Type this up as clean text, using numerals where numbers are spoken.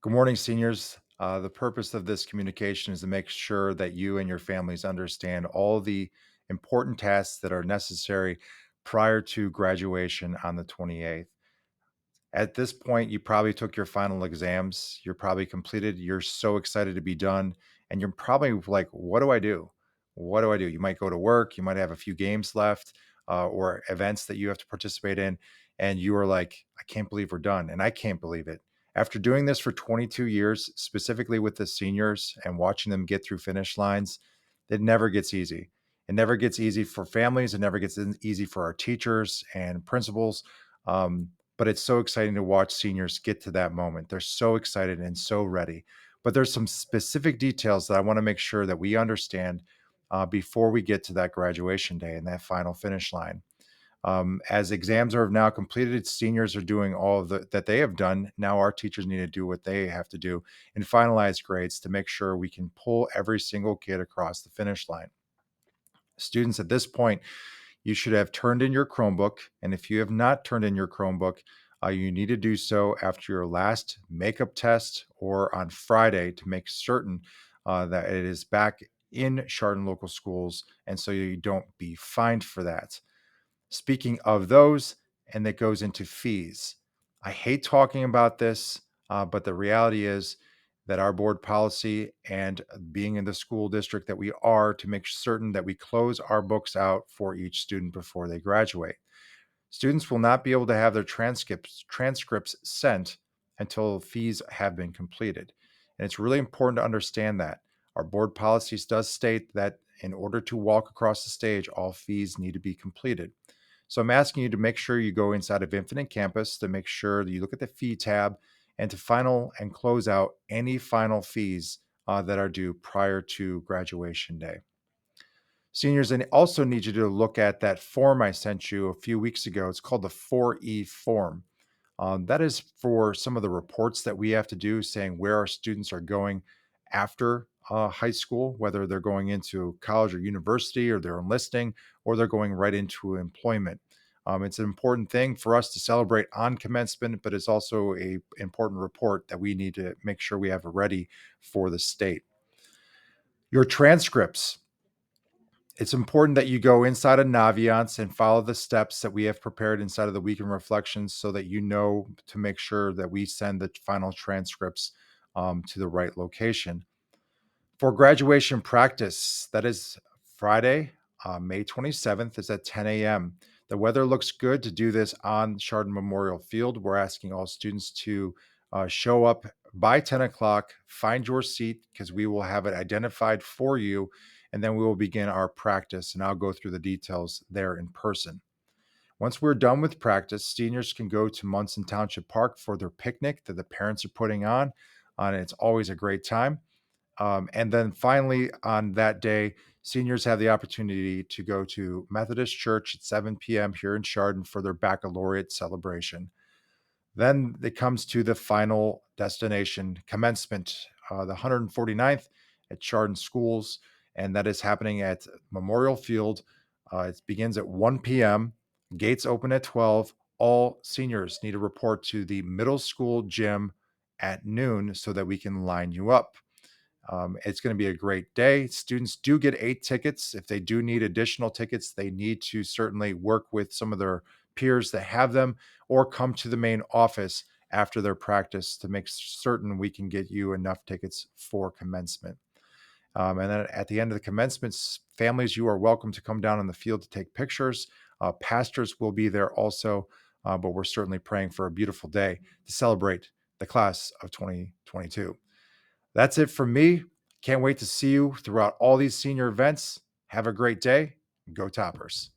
Good morning, seniors. The purpose of this communication is to make sure that you and your families understand all the important tasks that are necessary prior to graduation on the 28th. At this point, you probably took your final exams. You're probably completed. You're so excited to be done. And you're probably like, what do I do? What do I do? You might go to work. You might have a few games left or events that you have to participate in. And you are like, I can't believe we're done. And I can't believe it. After doing this for 22 years, specifically with the seniors and watching them get through finish lines, it never gets easy. It never gets easy for families. It never gets easy for our teachers and principals. Um, but it's so exciting to watch seniors get to that moment. They're so excited and so ready. But there's some specific details that I want to make sure that we understand before we get to that graduation day and that final finish line. As exams are now completed, seniors are doing all of that they have done. Now our teachers need to do what they have to do and finalize grades to make sure we can pull every single kid across the finish line. Students at this point, you should have turned in your Chromebook. And if you have not turned in your Chromebook, you need to do so after your last makeup test or on Friday to make certain that it is back in Chardon local schools. And so you don't be fined for that. Speaking of those, and that goes into fees. I hate talking about this, but the reality is that our board policy and being in the school district that we are to make certain that we close our books out for each student before they graduate. Students will not be able to have their transcripts sent until fees have been completed. And it's really important to understand that. Our board policies does state that in order to walk across the stage, all fees need to be completed. So I'm asking you to make sure you go inside of Infinite Campus to make sure that you look at the fee tab and to final and close out any final fees that are due prior to graduation day. Seniors, I also need you to look at that form I sent you a few weeks ago. It's called the 4E form. That is for some of the reports that we have to do saying where our students are going after high school, whether they're going into college or university or they're enlisting or they're going right into employment. It's an important thing for us to celebrate on commencement, but it's also a important report that we need to make sure we have ready for the state. Your transcripts, it's important that you go inside of Naviance and follow the steps that we have prepared inside of the weekend reflections so that you know to make sure that we send the final transcripts to the right location. For graduation practice, that is Friday, May 27th, is at 10 a.m. The weather looks good to do this on Chardon Memorial Field. We're asking all students to show up by 10 o'clock, find your seat because we will have it identified for you, and then we will begin our practice. And I'll go through the details there in person. Once we're done with practice, seniors can go to Munson Township Park for their picnic that the parents are putting on. And it's always a great time. And then finally, on that day, seniors have the opportunity to go to Methodist Church at 7 p.m. here in Chardon for their baccalaureate celebration. Then it comes to the final destination, commencement, the 149th at Chardon Schools, and that is happening at Memorial Field. It begins at 1 p.m. Gates open at 12. All seniors need to report to the middle school gym at noon so that we can line you up. It's going to be a great day. Students do get 8 tickets. If they do need additional tickets, they need to certainly work with some of their peers that have them or come to the main office after their practice to make certain we can get you enough tickets for commencement. And then at the end of the commencements, families, you are welcome to come down on the field to take pictures. Pastors will be there also, but we're certainly praying for a beautiful day to celebrate the class of 2022. That's it from me. Can't wait to see you throughout all these senior events. Have a great day. Go Toppers.